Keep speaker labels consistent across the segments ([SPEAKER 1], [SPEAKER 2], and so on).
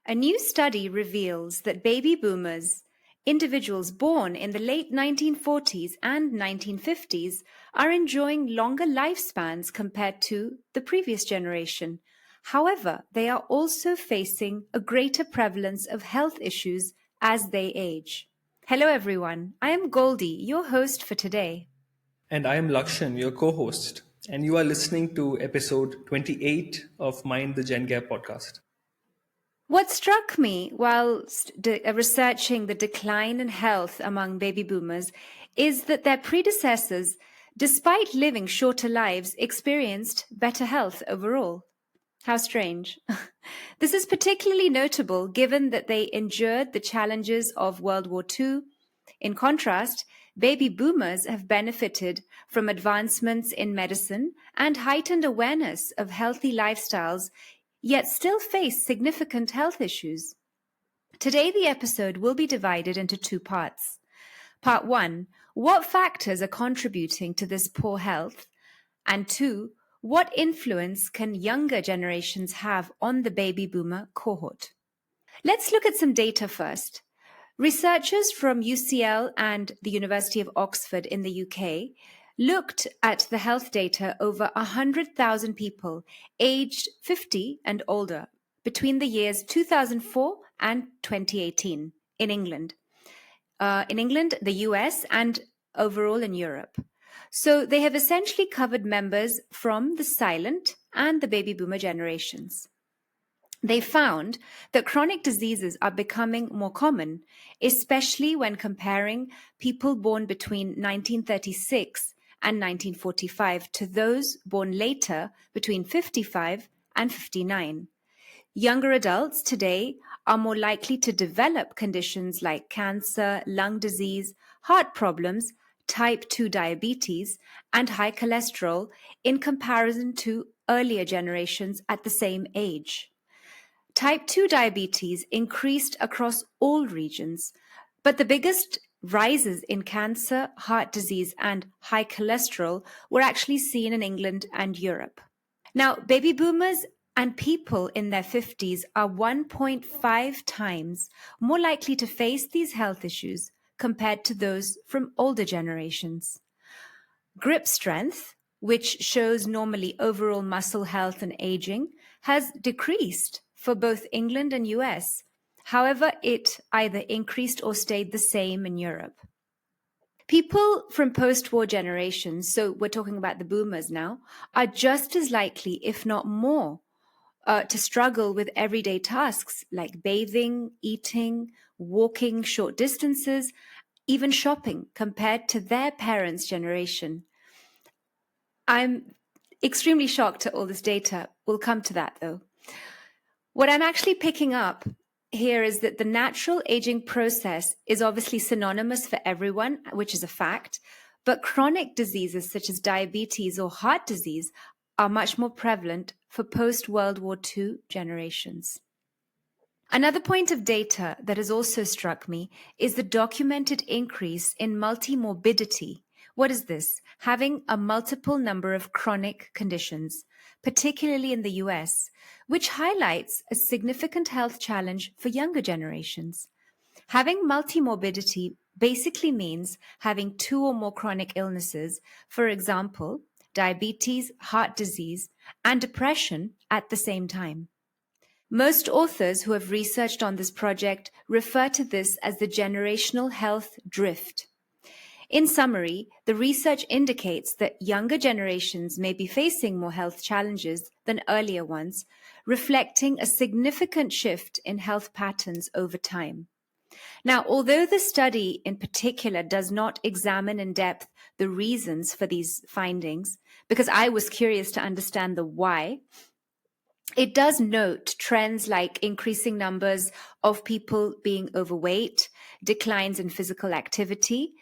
[SPEAKER 1] A new study reveals that baby boomers, individuals born in the late 1940s and 1950s, are enjoying longer lifespans compared to the previous generation. However, they are also facing a greater prevalence of health issues as they age. Hello, everyone. I am Goldie, your host for today.
[SPEAKER 2] And I am Lakshan, your co host, and you are listening to episode 28 of Mind the Gen Gap podcast.
[SPEAKER 1] What struck me whilst researching the decline in health among baby boomers is that their predecessors, despite living shorter lives, experienced better health overall. How strange. This is particularly notable given that they endured the challenges of World War II. In contrast, baby boomers have benefited from advancements in medicine and heightened awareness of healthy lifestyles, yet still face significant health issues. Today, the episode will be divided into two parts. Part one, what factors are contributing to this poor health? And two, what influence can younger generations have on the baby boomer cohort? Let's look at some data first. Researchers from UCL and the University of Oxford in the UK looked at the health data over 100,000 people aged 50 and older between the years 2004 and 2018 in England. The US, and overall in Europe. So they have essentially covered members from the silent and the baby boomer generations. They found that chronic diseases are becoming more common, especially when comparing people born between 1936 and 1945 to those born later between 55 and 59. Younger adults today are more likely to develop conditions like cancer, lung disease, heart problems, type 2 diabetes, and high cholesterol in comparison to earlier generations at the same age. Type 2 diabetes increased across all regions, but the biggest rises in cancer, heart disease, and high cholesterol were actually seen in England and Europe. Now, baby boomers and people in their 50s are 1.5 times more likely to face these health issues compared to those from older generations. Grip strength, which shows normally overall muscle health and aging, has decreased for both England and US. However, it either increased or stayed the same in Europe. People from post-war generations, so we're talking about the boomers now, are just as likely, if not more, to struggle with everyday tasks like bathing, eating, walking short distances, even shopping compared to their parents' generation. I'm extremely shocked at all this data. We'll come to that though. What I'm actually picking up here is that the natural aging process is obviously synonymous for everyone, which is a fact, but chronic diseases such as diabetes or heart disease are much more prevalent for post-World War II generations. Another point of data that has also struck me is the documented increase in multimorbidity. What is this? Having a multiple number of chronic conditions, particularly in the US, which highlights a significant health challenge for younger generations. Having multimorbidity basically means having two or more chronic illnesses, for example, diabetes, heart disease, and depression at the same time. Most authors who have researched on this project refer to this as the generational health drift. In summary, the research indicates that younger generations may be facing more health challenges than earlier ones, reflecting a significant shift in health patterns over time. Now, although the study in particular does not examine in depth the reasons for these findings, because I was curious to understand the why, it does note trends like increasing numbers of people being overweight, declines in physical activity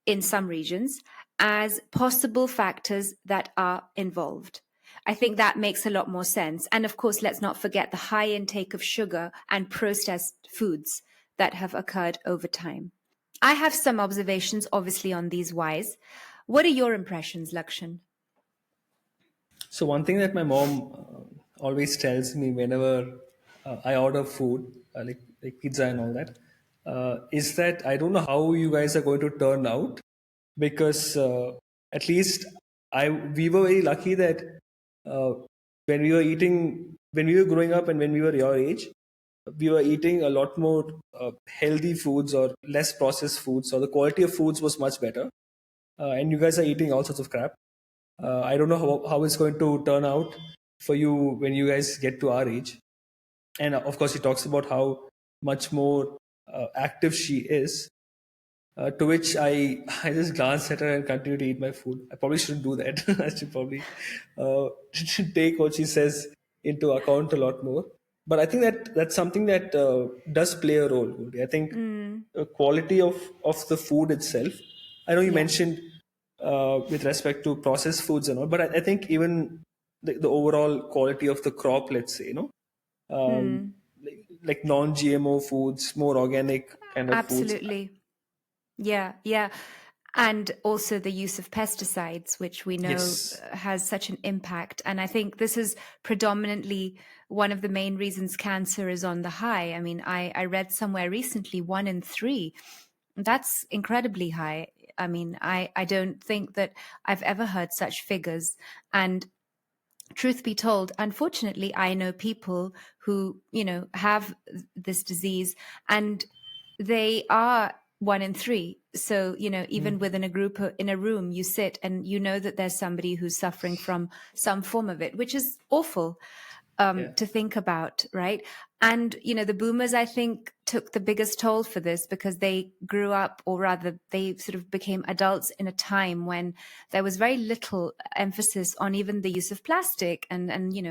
[SPEAKER 1] in some regions as possible factors that are involved. I think that makes a lot more sense. And of course, let's not forget the high intake of sugar and processed foods that have occurred over time. I have some observations, obviously, on these whys. What are your impressions, Lakshan?
[SPEAKER 2] So, one thing that my mom always tells me whenever I order food like pizza and all that, is that I don't know how you guys are going to turn out, because at least I we were very lucky that uh, when we were growing up and when we were your age, we were eating a lot more healthy foods or less processed foods, so the quality of foods was much better. And you guys are eating all sorts of crap. I don't know how it's going to turn out for you when you guys get to our age. And of course, he talks about how much more active she is. To which I just glance at her and continue to eat my food. I probably shouldn't do that. I should probably uh, take what she says into account a lot more. But I think that that's something that does play a role. Gauri. I think
[SPEAKER 1] Mm,
[SPEAKER 2] quality of the food itself. I know you
[SPEAKER 1] yeah.
[SPEAKER 2] mentioned with respect to processed foods and all, but I think even the overall quality of the crop, let's say,
[SPEAKER 1] Mm,
[SPEAKER 2] like non-GMO foods, more organic kind of foods.
[SPEAKER 1] absolutely. Yeah, yeah. And also the use of pesticides, which we know
[SPEAKER 2] Yes.
[SPEAKER 1] has such an impact. And I think this is predominantly one of the main reasons cancer is on the high. I mean, I read somewhere recently 1 in 3. That's incredibly high. I mean, I don't think that I've ever heard such figures. And truth be told, unfortunately, I know people who, have this disease, and they are 1 in 3. So, even within a group in a room, you sit and you know that there's somebody who's suffering from some form of it, which is awful
[SPEAKER 2] Yeah.
[SPEAKER 1] to think about, right? And, the boomers, I think, took the biggest toll for this because they grew up, or rather, they sort of became adults in a time when there was very little emphasis on even the use of plastic and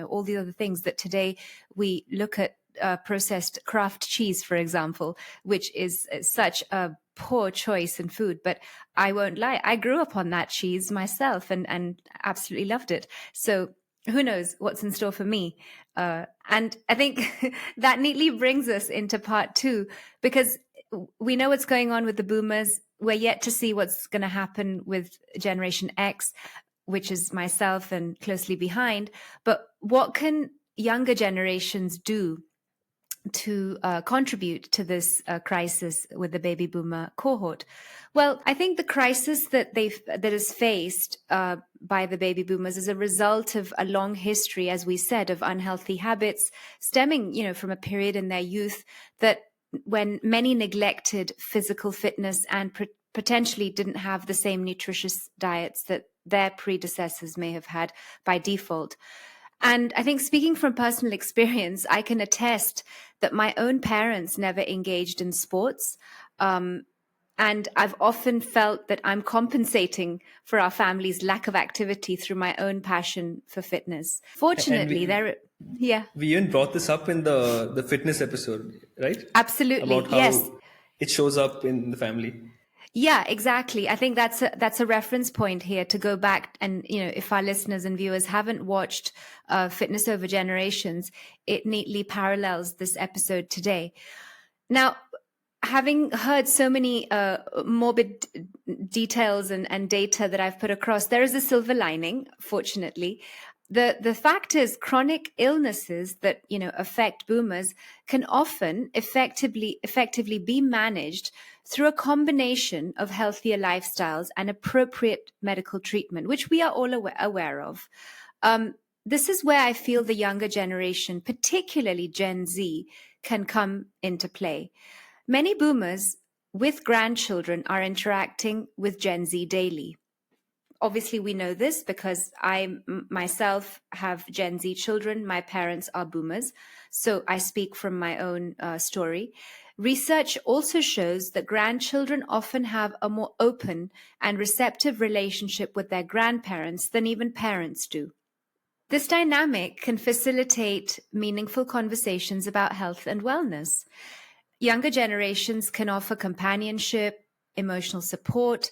[SPEAKER 1] all the other things that today we look at. Processed Kraft cheese, for example, which is such a poor choice in food. But I won't lie, I grew up on that cheese myself and absolutely loved it. So who knows what's in store for me. And I think that neatly brings us into part 2, because we know what's going on with the boomers. We're yet to see what's going to happen with Generation X, which is myself and closely behind. But what can younger generations do to contribute to this crisis with the baby boomer cohort? Well, I think the crisis that is faced by the baby boomers is a result of a long history, as we said, of unhealthy habits stemming, from a period in their youth that when many neglected physical fitness and potentially didn't have the same nutritious diets that their predecessors may have had by default. And I think, speaking from personal experience, I can attest that my own parents never engaged in sports. Um, and I've often felt that I'm compensating for our family's lack of activity through my own passion for fitness.
[SPEAKER 2] And
[SPEAKER 1] Fortunately, yeah,
[SPEAKER 2] we even brought this up in the fitness episode, right?
[SPEAKER 1] absolutely.
[SPEAKER 2] About
[SPEAKER 1] Yes.
[SPEAKER 2] how it shows up in the family.
[SPEAKER 1] Yeah, exactly. I think that's a reference point here to go back, and if our listeners and viewers haven't watched Fitness Over Generations, it neatly parallels this episode today. Now, having heard so many morbid details and data that I've put across, there is a silver lining, fortunately. The fact is, chronic illnesses that affect boomers can often effectively be managed through a combination of healthier lifestyles and appropriate medical treatment, which we are all aware of. This is where I feel the younger generation, particularly Gen Z, can come into play. Many boomers with grandchildren are interacting with Gen Z daily. Obviously, we know this because I myself have Gen Z children. My parents are boomers, so I speak from my own story. Research also shows that grandchildren often have a more open and receptive relationship with their grandparents than even parents do. This dynamic can facilitate meaningful conversations about health and wellness. Younger generations can offer companionship, emotional support,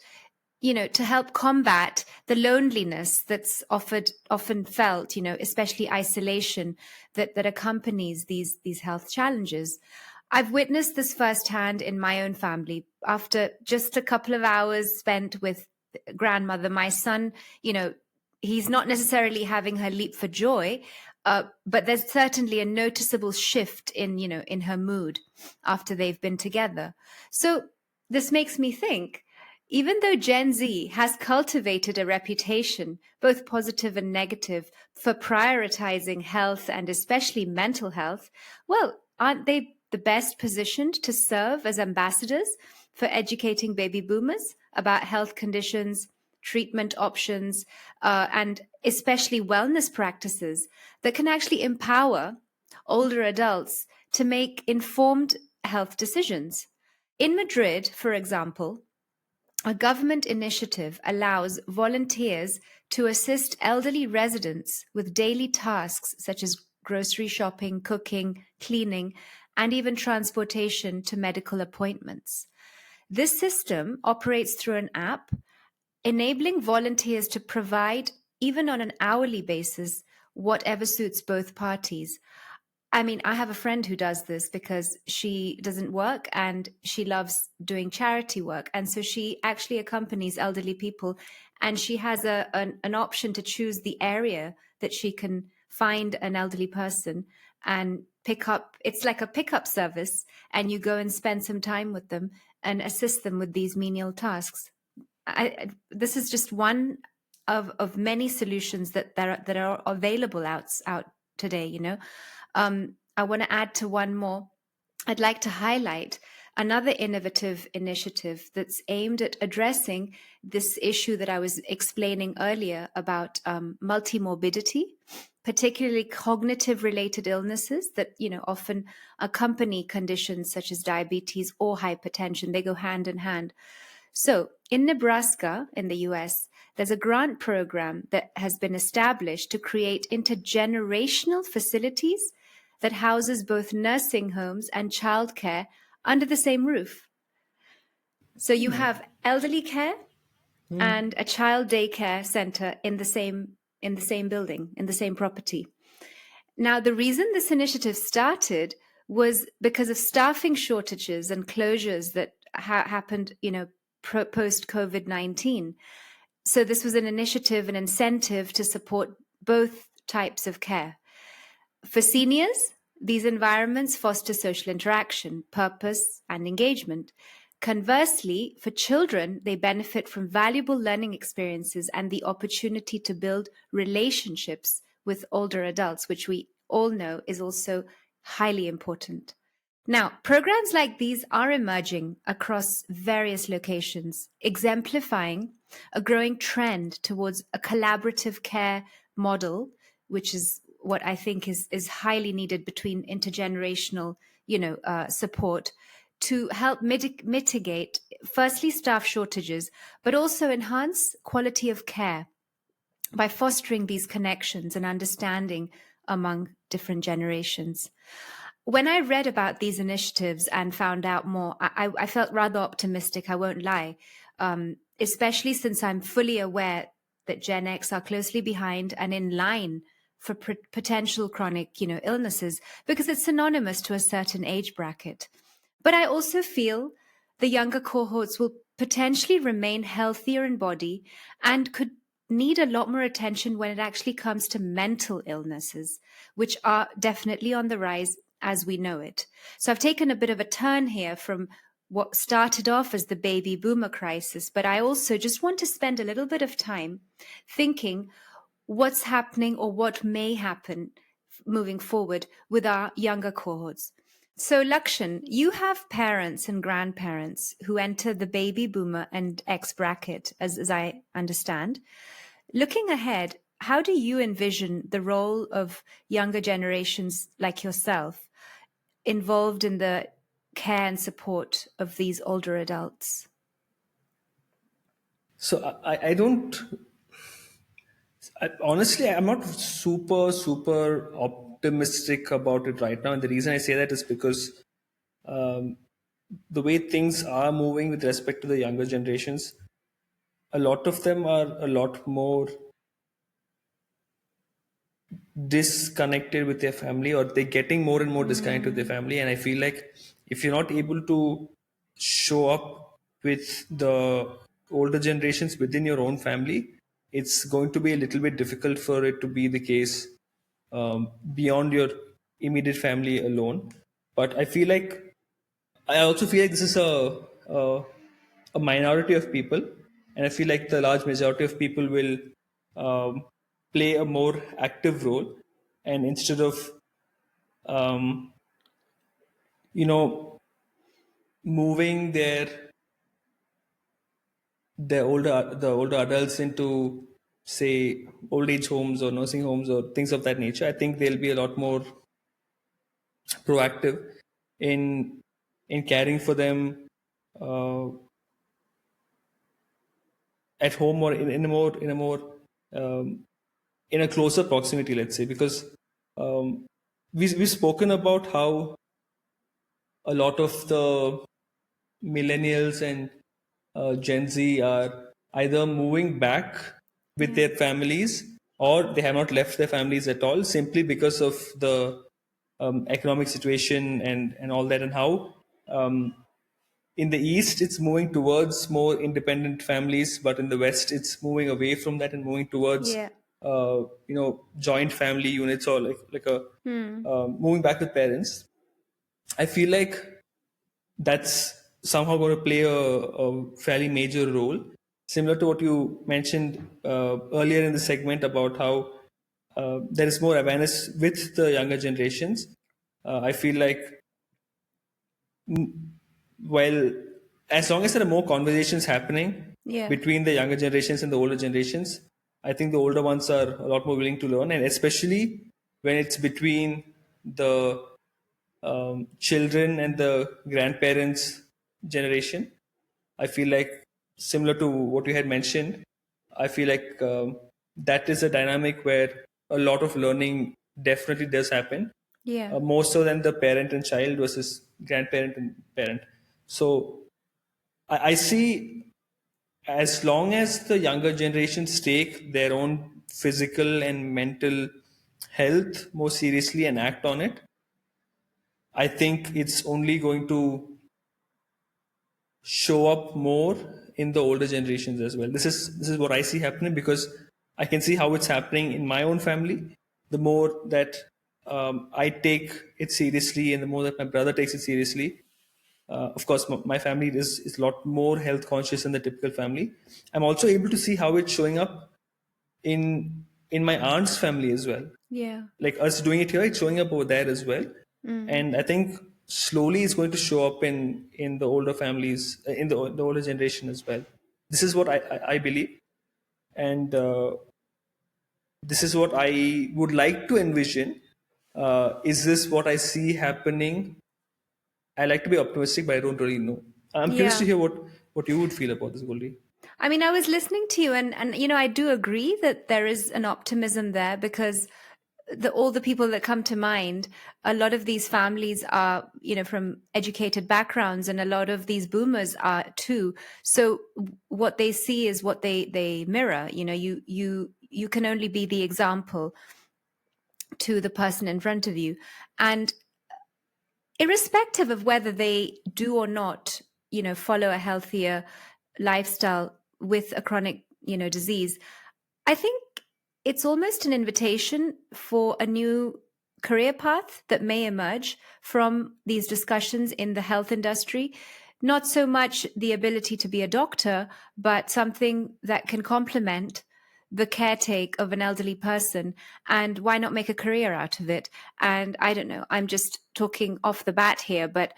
[SPEAKER 1] to help combat the loneliness that's often felt, especially isolation that accompanies these health challenges. I've witnessed this firsthand in my own family. After just a couple of hours spent with grandmother, my son, he's not necessarily having her leap for joy, But there's certainly a noticeable shift in, in her mood after they've been together. So this makes me think, even though Gen Z has cultivated a reputation, both positive and negative, for prioritizing health and especially mental health, well, aren't they the best positioned to serve as ambassadors for educating baby boomers about health conditions, treatment options, and especially wellness practices that can actually empower older adults to make informed health decisions? In Madrid, for example, a government initiative allows volunteers to assist elderly residents with daily tasks such as grocery shopping, cooking, cleaning, and even transportation to medical appointments. This system operates through an app, enabling volunteers to provide, even on an hourly basis, whatever suits both parties. I mean, I have a friend who does this because she doesn't work and she loves doing charity work. And so she actually accompanies elderly people, and she has an option to choose the area that she can find an elderly person and pick up. It's like a pickup service, and you go and spend some time with them and assist them with these menial tasks. This is just one of many solutions that are available out today. I want to add to one more. I'd like to highlight another innovative initiative that's aimed at addressing this issue that I was explaining earlier about multimorbidity, particularly cognitive related illnesses that often accompany conditions such as diabetes or hypertension. They go hand in hand. So, in Nebraska, in the US, there's a grant program that has been established to create intergenerational facilities that houses both nursing homes and childcare under the same roof. So you have elderly care and a child daycare center in the same building, in the same property. Now, the reason this initiative started was because of staffing shortages and closures that happened, post COVID-19. So this was an initiative, an incentive to support both types of care. For seniors, these environments foster social interaction, purpose, and engagement. Conversely, for children, they benefit from valuable learning experiences and the opportunity to build relationships with older adults, which we all know is also highly important. Now, programs like these are emerging across various locations, exemplifying a growing trend towards a collaborative care model, which is what I think is highly needed between intergenerational, support to help mitigate, firstly, staff shortages, but also enhance quality of care by fostering these connections and understanding among different generations. When I read about these initiatives and found out more, I felt rather optimistic, I won't lie, especially since I'm fully aware that Gen X are closely behind and in line for potential chronic, illnesses, because it's synonymous to a certain age bracket. But I also feel the younger cohorts will potentially remain healthier in body and could need a lot more attention when it actually comes to mental illnesses, which are definitely on the rise as we know it. So I've taken a bit of a turn here from what started off as the baby boomer crisis, but I also just want to spend a little bit of time thinking what's happening or what may happen moving forward with our younger cohorts. So, Lakshan, you have parents and grandparents who enter the baby boomer and X bracket, as I understand. Looking ahead, how do you envision the role of younger generations like yourself involved in the care and support of these older adults?
[SPEAKER 2] So I don't honestly, I'm not super optimistic about it right now. And the reason I say that is because the way things are moving with respect to the younger generations, a lot of them are a lot more disconnected with their family, or they're getting more and more disconnected with their family. And I feel like if you're not able to show up with the older generations within your own family, it's going to be a little bit difficult for it to be the case beyond your immediate family alone. But I also feel like this is a minority of people, and I feel like the large majority of people will um, play a more active role, and instead of um, moving the older adults into, say, old age homes or nursing homes or things of that nature, I think they'll be a lot more proactive in caring for them uh, at home, or um, in a closer proximity, let's say. Because we've spoken about how a lot of the millennials and Gen Z are either moving back with
[SPEAKER 1] Yeah.
[SPEAKER 2] their families, or they have not left their families at all, simply because of the economic situation and all that, and how um, in the East it's moving towards more independent families, but in the West it's moving away from that and moving towards
[SPEAKER 1] Yeah.
[SPEAKER 2] joint family units, or like a
[SPEAKER 1] Hmm.
[SPEAKER 2] moving back with parents. I feel like that's somehow going to play a fairly major role, similar to what you mentioned earlier in the segment about how there is more awareness with the younger generations. I feel like, well, as long as there are more conversations happening
[SPEAKER 1] Yeah.
[SPEAKER 2] between the younger generations and the older generations, I think the older ones are a lot more willing to learn, and especially when it's between the children and the grandparents generation. I feel like, similar to what you had mentioned, I feel like that is a dynamic where a lot of learning definitely does happen,
[SPEAKER 1] Yeah.
[SPEAKER 2] more so than the parent and child versus grandparent and parent. So I see, as long as the younger generations take their own physical and mental health more seriously and act on it, I think it's only going to show up more in the older generations as well. This is what I see happening, because I can see how it's happening in my own family. The more that I take it seriously, and the more that my brother takes it seriously. Of course, my family is a lot more health conscious than the typical family. I'm also able to see how it's showing up in my aunt's family as well.
[SPEAKER 1] Yeah.
[SPEAKER 2] Like us doing it here, it's showing up over there as well.
[SPEAKER 1] Mm.
[SPEAKER 2] And I think slowly it's going to show up in the older families, in the older generation as well. This is what I believe, and this is what I would like to envision. Is this what I see happening? I like to be optimistic, but I don't really know. I'm curious to
[SPEAKER 1] Yeah.
[SPEAKER 2] hear what you would feel about this, Goldie.
[SPEAKER 1] I mean, I was listening to you, and I do agree that there is an optimism there, because all the people that come to mind, a lot of these families are, from educated backgrounds, and a lot of these boomers are too. So what they see is what they mirror. You can only be the example to the person in front of you, and irrespective of whether they do or not, follow a healthier lifestyle with a chronic, disease, I think it's almost an invitation for a new career path that may emerge from these discussions in the health industry. Not so much the ability to be a doctor, but something that can complement the caretake of an elderly person. And why not make a career out of it? And I don't know, I'm just talking off the bat here, but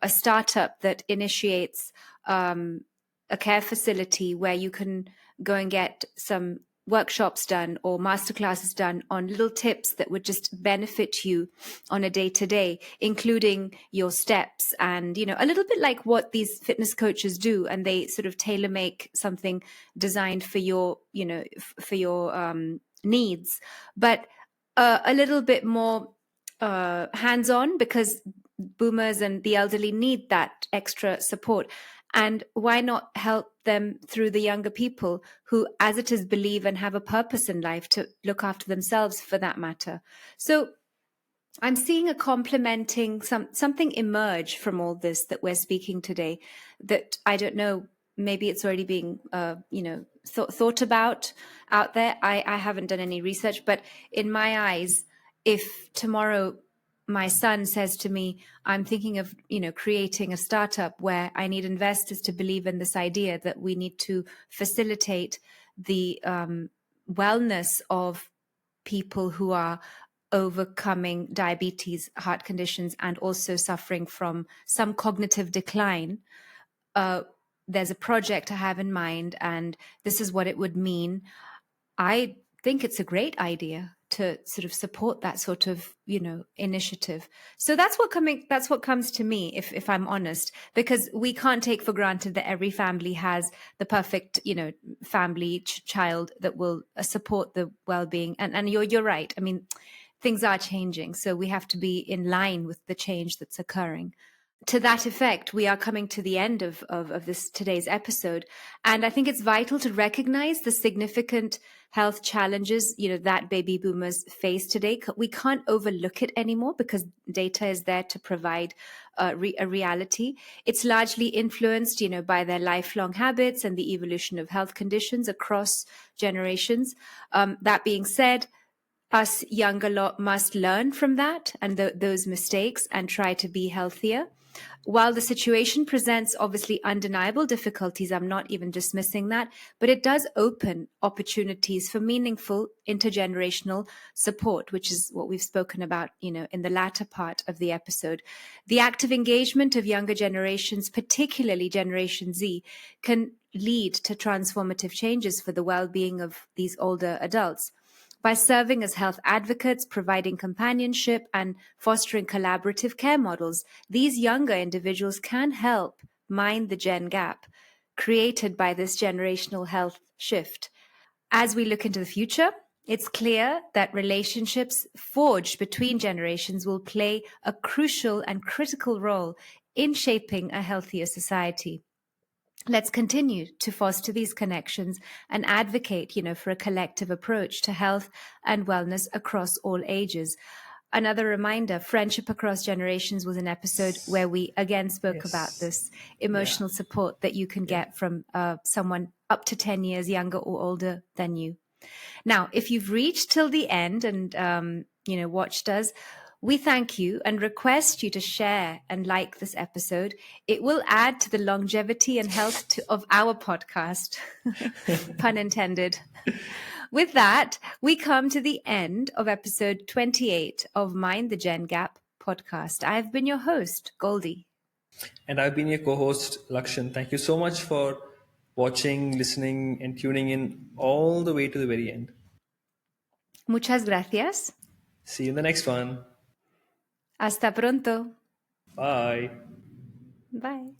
[SPEAKER 1] a startup that initiates a care facility where you can go and get some workshops done or masterclasses done on little tips that would just benefit you on a day to day, including your steps, and a little bit like what these fitness coaches do, and they sort of tailor make something designed for your for your needs, but a little bit more hands on, because boomers and the elderly need that extra support. And why not help them through the younger people who, as it is, believe and have a purpose in life to look after themselves, for that matter? So I'm seeing a complementing something emerge from all this that we're speaking today. That I don't know. Maybe it's already being, thought about out there. I haven't done any research, but in my eyes, if tomorrow my son says to me, I'm thinking of, creating a startup where I need investors to believe in this idea that we need to facilitate the wellness of people who are overcoming diabetes, heart conditions, and also suffering from some cognitive decline. uh, there's a project I have in mind, and this is what it would mean. I think it's a great idea to sort of support that sort of, initiative. So that's what comes to me, if I'm honest, because we can't take for granted that every family has the perfect, family child that will support the well-being. And you're right. I mean, things are changing, so we have to be in line with the change that's occurring. To that effect, we are coming to the end of this today's episode. And I think it's vital to recognize the significant health challenges, that baby boomers face today. We can't overlook it anymore because data is there to provide a reality. It's largely influenced, by their lifelong habits and the evolution of health conditions across generations. That being said, us younger lot must learn from that and those mistakes and try to be healthier. While the situation presents obviously undeniable difficulties, I'm not even dismissing that, but it does open opportunities for meaningful intergenerational support, which is what we've spoken about, in the latter part of the episode. The active engagement of younger generations, particularly Generation Z, can lead to transformative changes for the well-being of these older adults. By serving as health advocates, providing companionship, and fostering collaborative care models, these younger individuals can help mind the gen gap created by this generational health shift. As we look into the future, it's clear that relationships forged between generations will play a crucial and critical role in shaping a healthier society. Let's continue to foster these connections and advocate, for a collective approach to health and wellness across all ages. Another reminder, Friendship Across Generations was an episode where we again spoke about
[SPEAKER 2] Yes.
[SPEAKER 1] this
[SPEAKER 2] Yeah.
[SPEAKER 1] emotional support that you can
[SPEAKER 2] Yeah.
[SPEAKER 1] get from someone up to 10 years younger or older than you. Now, if you've reached till the end and watched us, we thank you and request you to share and like this episode. It will add to the longevity and health of our podcast, pun intended. With that, we come to the end of episode 28 of Mind the Gen Gap podcast. I've been your host, Goldie.
[SPEAKER 2] And I've been your co-host, Lakshan. Thank you so much for watching, listening, and tuning in all the way to the very end.
[SPEAKER 1] Muchas gracias.
[SPEAKER 2] See you in the next one.
[SPEAKER 1] Hasta pronto.
[SPEAKER 2] Bye.
[SPEAKER 1] Bye.